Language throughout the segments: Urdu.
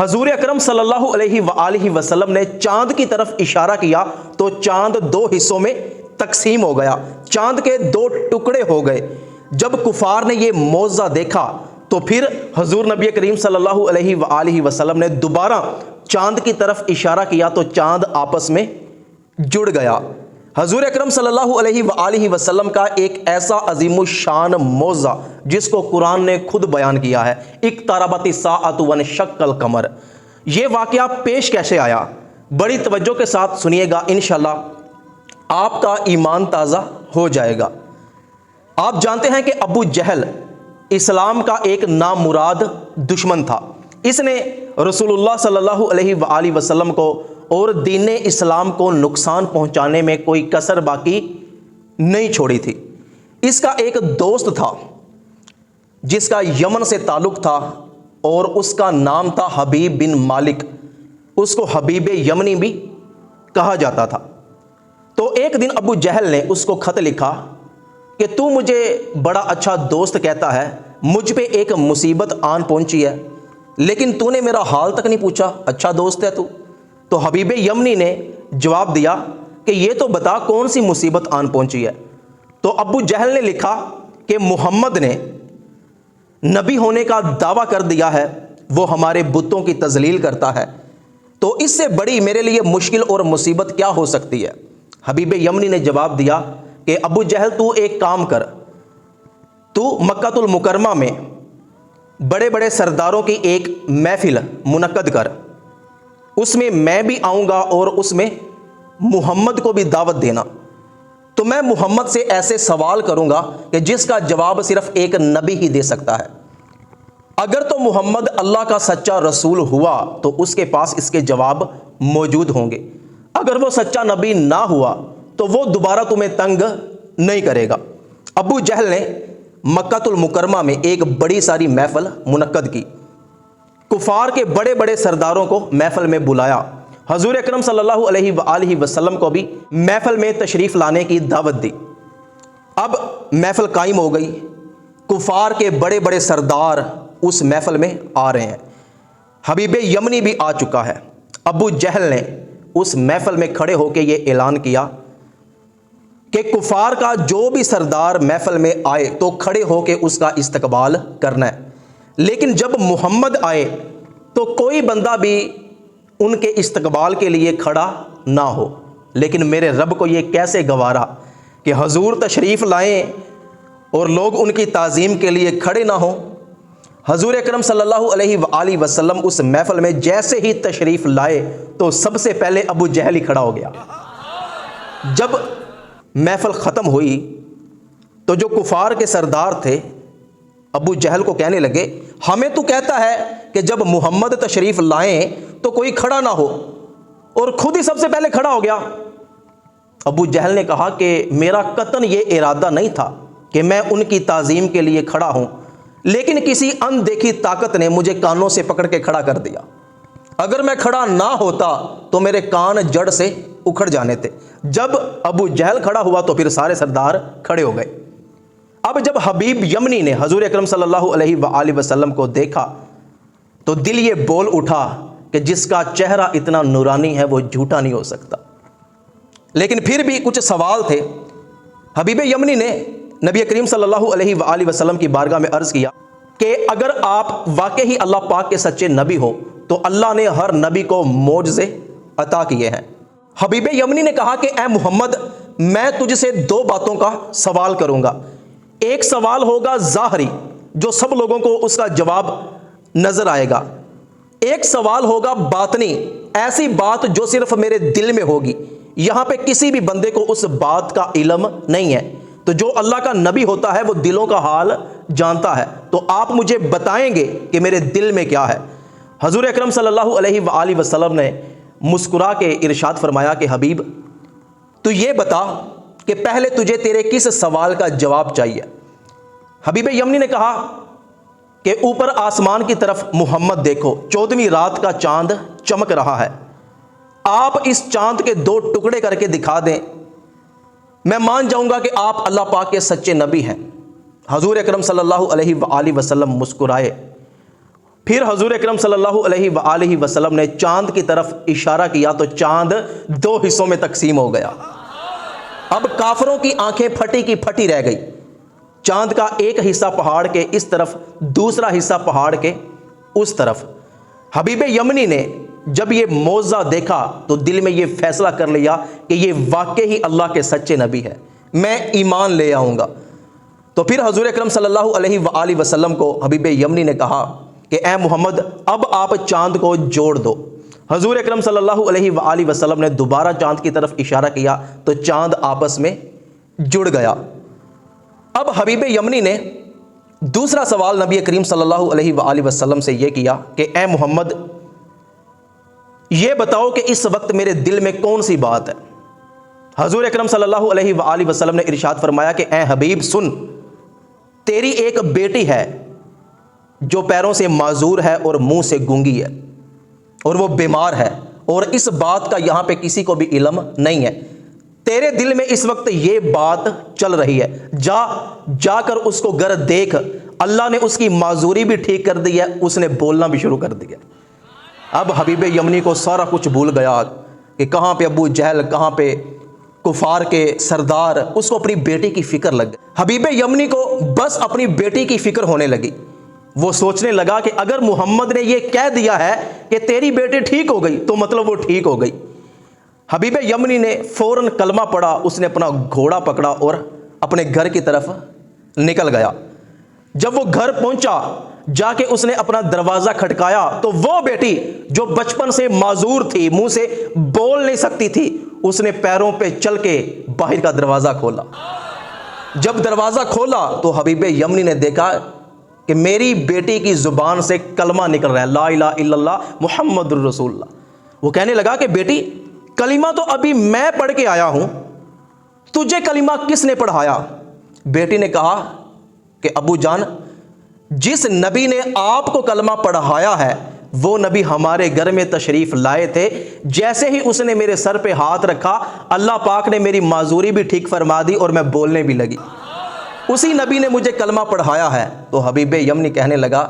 حضور اکرم صلی اللہ علیہ وآلہ وسلم نے چاند کی طرف اشارہ کیا تو چاند دو حصوں میں تقسیم ہو گیا، چاند کے دو ٹکڑے ہو گئے۔ جب کفار نے یہ معجزہ دیکھا تو پھر حضور نبی کریم صلی اللہ علیہ وآلہ وسلم نے دوبارہ چاند کی طرف اشارہ کیا تو چاند آپس میں جڑ گیا۔ حضور اکرم صلی اللہ علیہ وآلہ وسلم کا ایک ایسا عظیم الشان معجزہ جس کو قرآن نے خود بیان کیا ہے، اقتربت الساعۃ وانشق القمر۔ یہ واقعہ پیش کیسے آیا؟ بڑی توجہ کے ساتھ سنیے گا، انشاءاللہ آپ کا ایمان تازہ ہو جائے گا۔ آپ جانتے ہیں کہ ابو جہل اسلام کا ایک نامراد دشمن تھا۔ اس نے رسول اللہ صلی اللہ علیہ وآلہ وسلم کو اور دین اسلام کو نقصان پہنچانے میں کوئی کسر باقی نہیں چھوڑی تھی۔ اس کا ایک دوست تھا جس کا یمن سے تعلق تھا اور اس کا نام تھا حبیب بن مالک، اس کو حبیب یمنی بھی کہا جاتا تھا۔ تو ایک دن ابو جہل نے اس کو خط لکھا کہ تو مجھے بڑا اچھا دوست کہتا ہے، مجھ پہ ایک مصیبت آن پہنچی ہے لیکن تو نے میرا حال تک نہیں پوچھا، اچھا دوست ہے تو حبیب یمنی نے جواب دیا کہ یہ تو بتا کون سی مصیبت آن پہنچی ہے۔ تو ابو جہل نے لکھا کہ محمد نے نبی ہونے کا دعویٰ کر دیا ہے، وہ ہمارے بتوں کی تذلیل کرتا ہے، تو اس سے بڑی میرے لیے مشکل اور مصیبت کیا ہو سکتی ہے۔ حبیب یمنی نے جواب دیا کہ ابو جہل تو ایک کام کر، تو مکہ المکرمہ میں بڑے بڑے سرداروں کی ایک محفل منعقد کر، اس میں بھی آؤں گا اور اس میں محمد کو بھی دعوت دینا۔ تو میں محمد سے ایسے سوال کروں گا کہ جس کا جواب صرف ایک نبی ہی دے سکتا ہے۔ اگر تو محمد اللہ کا سچا رسول ہوا تو اس کے پاس اس کے جواب موجود ہوں گے، اگر وہ سچا نبی نہ ہوا تو وہ دوبارہ تمہیں تنگ نہیں کرے گا۔ ابو جہل نے مکہ المکرمہ میں ایک بڑی ساری محفل منعقد کی، کفار کے بڑے بڑے سرداروں کو محفل میں بلایا، حضور اکرم صلی اللہ علیہ وآلہ وسلم کو بھی محفل میں تشریف لانے کی دعوت دی۔ اب محفل قائم ہو گئی، کفار کے بڑے بڑے سردار اس محفل میں آ رہے ہیں، حبیب یمنی بھی آ چکا ہے۔ ابو جہل نے اس محفل میں کھڑے ہو کے یہ اعلان کیا کہ کفار کا جو بھی سردار محفل میں آئے تو کھڑے ہو کے اس کا استقبال کرنا ہے، لیکن جب محمد آئے تو کوئی بندہ بھی ان کے استقبال کے لیے کھڑا نہ ہو۔ لیکن میرے رب کو یہ کیسے گوارا کہ حضور تشریف لائیں اور لوگ ان کی تعظیم کے لیے کھڑے نہ ہوں۔ حضور اکرم صلی اللہ علیہ وآلہ وسلم اس محفل میں جیسے ہی تشریف لائے تو سب سے پہلے ابو جہل ہی کھڑا ہو گیا۔ جب محفل ختم ہوئی تو جو کفار کے سردار تھے ابو جہل کو کہنے لگے، ہمیں تو کہتا ہے کہ جب محمد تشریف لائیں تو کوئی کھڑا نہ ہو، اور خود ہی سب سے پہلے کھڑا ہو گیا۔ ابو جہل نے کہا کہ میرا قطعاً یہ ارادہ نہیں تھا کہ میں ان کی تعظیم کے لیے کھڑا ہوں، لیکن کسی اندیکھی طاقت نے مجھے کانوں سے پکڑ کے کھڑا کر دیا۔ اگر میں کھڑا نہ ہوتا تو میرے کان جڑ سے اکھڑ جانے تھے۔ جب ابو جہل کھڑا ہوا تو پھر سارے سردار کھڑے ہو گئے۔ اب جب حبیب یمنی نے حضور اکرم صلی اللہ علیہ وآلہ وسلم کو دیکھا تو دل یہ بول اٹھا کہ جس کا چہرہ اتنا نورانی ہے وہ جھوٹا نہیں ہو سکتا۔ لیکن پھر بھی کچھ سوال تھے۔ حبیب یمنی نے نبی کریم صلی اللہ علیہ وآلہ وسلم کی بارگاہ میں عرض کیا کہ اگر آپ واقعی اللہ پاک کے سچے نبی ہو تو اللہ نے ہر نبی کو معجزے عطا کیے ہیں۔ حبیب یمنی نے کہا کہ اے محمد، میں تجھ سے دو باتوں کا سوال کروں گا۔ ایک سوال ہوگا ظاہری جو سب لوگوں کو اس کا جواب نظر آئے گا، ایک سوال ہوگا باطنی، ایسی بات جو صرف میرے دل میں ہوگی، یہاں پہ کسی بھی بندے کو اس بات کا علم نہیں ہے۔ تو جو اللہ کا نبی ہوتا ہے وہ دلوں کا حال جانتا ہے، تو آپ مجھے بتائیں گے کہ میرے دل میں کیا ہے۔ حضور اکرم صلی اللہ علیہ وآلہ وسلم نے مسکرا کے ارشاد فرمایا کہ حبیب تو یہ بتا کہ پہلے تجھے تیرے کس سوال کا جواب چاہیے۔ حبیب یمنی نے کہا کہ اوپر آسمان کی طرف محمد دیکھو، 14ویں رات کا چاند چمک رہا ہے، آپ اس چاند کے دو ٹکڑے کر کے دکھا دیں، میں مان جاؤں گا کہ آپ اللہ پاک کے سچے نبی ہیں۔ حضور اکرم صلی اللہ علیہ وآلہ وسلم مسکرائے پھر حضور اکرم صلی اللہ علیہ وآلہ وسلم نے چاند کی طرف اشارہ کیا تو چاند دو حصوں میں تقسیم ہو گیا۔ اب کافروں کی آنکھیں پھٹی کی پھٹی رہ گئی۔ چاند کا ایک حصہ پہاڑ کے اس طرف، دوسرا حصہ پہاڑ کے اس طرف۔ حبیب یمنی نے جب یہ معجزہ دیکھا تو دل میں یہ فیصلہ کر لیا کہ یہ واقعی اللہ کے سچے نبی ہے، میں ایمان لے آؤں گا۔ تو پھر حضور اکرم صلی اللہ علیہ وآلہ وسلم کو حبیب یمنی نے کہا کہ اے محمد اب آپ چاند کو جوڑ دو۔ حضور اکرم صلی اللہ علیہ وآلہ وسلم نے دوبارہ چاند کی طرف اشارہ کیا تو چاند آپس میں جڑ گیا۔ اب حبیب یمنی نے دوسرا سوال نبی کریم صلی اللہ علیہ وآلہ وسلم سے یہ کیا کہ اے محمد یہ بتاؤ کہ اس وقت میرے دل میں کون سی بات ہے۔ حضور اکرم صلی اللہ علیہ وآلہ وسلم نے ارشاد فرمایا کہ اے حبیب سن، تیری ایک بیٹی ہے جو پیروں سے معذور ہے اور منہ سے گونگی ہے اور وہ بیمار ہے، اور اس بات کا یہاں پہ کسی کو بھی علم نہیں ہے۔ تیرے دل میں اس وقت یہ بات چل رہی ہے، جا کر اس کو گھر دیکھ، اللہ نے اس کی معذوری بھی ٹھیک کر دی ہے، اس نے بولنا بھی شروع کر دیا۔ اب حبیب یمنی کو سارا کچھ بھول گیا کہ کہاں پہ ابو جہل، کہاں پہ کفار کے سردار، اس کو اپنی بیٹی کی فکر لگ گئی۔ حبیب یمنی کو بس اپنی بیٹی کی فکر ہونے لگی۔ وہ سوچنے لگا کہ اگر محمد نے یہ کہہ دیا ہے کہ تیری بیٹی ٹھیک ہو گئی تو مطلب وہ ٹھیک ہو گئی۔ حبیب یمنی نے فوراً کلمہ پڑھا، اس نے اپنا گھوڑا پکڑا اور اپنے گھر کی طرف نکل گیا۔ جب وہ گھر پہنچا، جا کے اس نے اپنا دروازہ کھٹکایا تو وہ بیٹی جو بچپن سے معذور تھی، منہ سے بول نہیں سکتی تھی، اس نے پیروں پہ چل کے باہر کا دروازہ کھولا۔ جب دروازہ کھولا تو حبیب یمنی نے دیکھا کہ میری بیٹی کی زبان سے کلمہ نکل رہا ہے، لا الہ الا اللہ محمد الرسول اللہ۔ وہ کہنے لگا کہ بیٹی کلمہ تو ابھی میں پڑھ کے آیا ہوں، تجھے کلمہ کس نے پڑھایا؟ بیٹی نے کہا کہ ابو جان، جس نبی نے آپ کو کلمہ پڑھایا ہے وہ نبی ہمارے گھر میں تشریف لائے تھے، جیسے ہی اس نے میرے سر پہ ہاتھ رکھا اللہ پاک نے میری معذوری بھی ٹھیک فرما دی اور میں بولنے بھی لگی، اسی نبی نے مجھے کلمہ پڑھایا ہے۔ تو حبیب یمنی کہنے لگا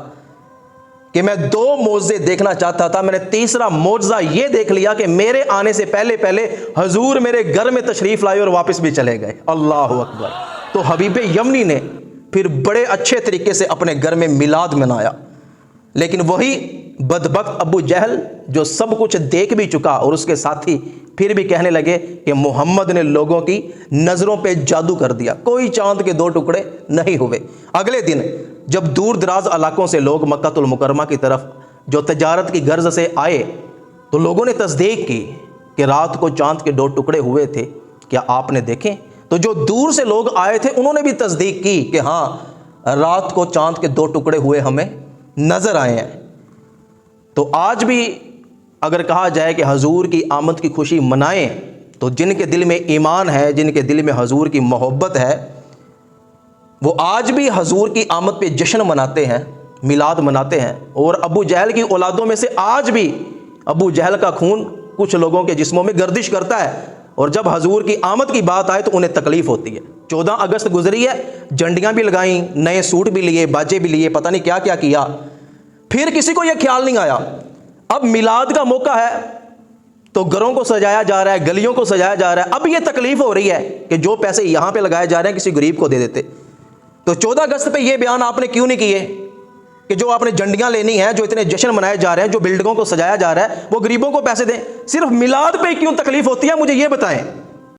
کہ میں دو معجزے دیکھنا چاہتا تھا، میں نے تیسرا معجزہ یہ دیکھ لیا کہ میرے آنے سے پہلے حضور میرے گھر میں تشریف لائے اور واپس بھی چلے گئے۔ اللہ اکبر۔ تو حبیب یمنی نے پھر بڑے اچھے طریقے سے اپنے گھر میں میلاد منایا، لیکن وہی بدبخت ابو جہل جو سب کچھ دیکھ بھی چکا اور اس کے ساتھی پھر بھی کہنے لگے کہ محمد نے لوگوں کی نظروں پہ جادو کر دیا، کوئی چاند کے دو ٹکڑے نہیں ہوئے۔ اگلے دن جب دور دراز علاقوں سے لوگ مکہ المکرمہ کی طرف جو تجارت کی غرض سے آئے تو لوگوں نے تصدیق کی کہ رات کو چاند کے دو ٹکڑے ہوئے تھے، کیا آپ نے دیکھیں؟ تو جو دور سے لوگ آئے تھے انہوں نے بھی تصدیق کی کہ ہاں رات کو چاند کے دو ٹکڑے ہوئے ہمیں نظر آئے ہیں۔ تو آج بھی اگر کہا جائے کہ حضور کی آمد کی خوشی منائیں تو جن کے دل میں ایمان ہے، جن کے دل میں حضور کی محبت ہے، وہ آج بھی حضور کی آمد پہ جشن مناتے ہیں، میلاد مناتے ہیں۔ اور ابو جہل کی اولادوں میں سے آج بھی ابو جہل کا خون کچھ لوگوں کے جسموں میں گردش کرتا ہے، اور جب حضور کی آمد کی بات آئے تو انہیں تکلیف ہوتی ہے۔ 14 اگست گزری ہے، جھنڈیاں بھی لگائیں، نئے سوٹ بھی لیے، باجے بھی لیے، پتہ نہیں کیا کیا کیا، پھر کسی کو یہ خیال نہیں آیا اب میلاد کا موقع ہے تو گھروں کو سجایا جا رہا ہے، گلیوں کو سجایا جا رہا ہے۔ اب یہ تکلیف ہو رہی ہے کہ جو پیسے یہاں پہ لگائے جا رہے ہیں کسی غریب کو دے دیتے۔ تو 14 اگست پہ یہ بیان آپ نے کیوں نہیں کیے کہ جو آپ نے جھنڈیاں لینی ہیں، جو اتنے جشن منائے جا رہے ہیں، جو بلڈنگوں کو سجایا جا رہا ہے، وہ غریبوں کو پیسے دیں؟ صرف میلاد پہ کیوں تکلیف ہوتی ہے، مجھے یہ بتائیں۔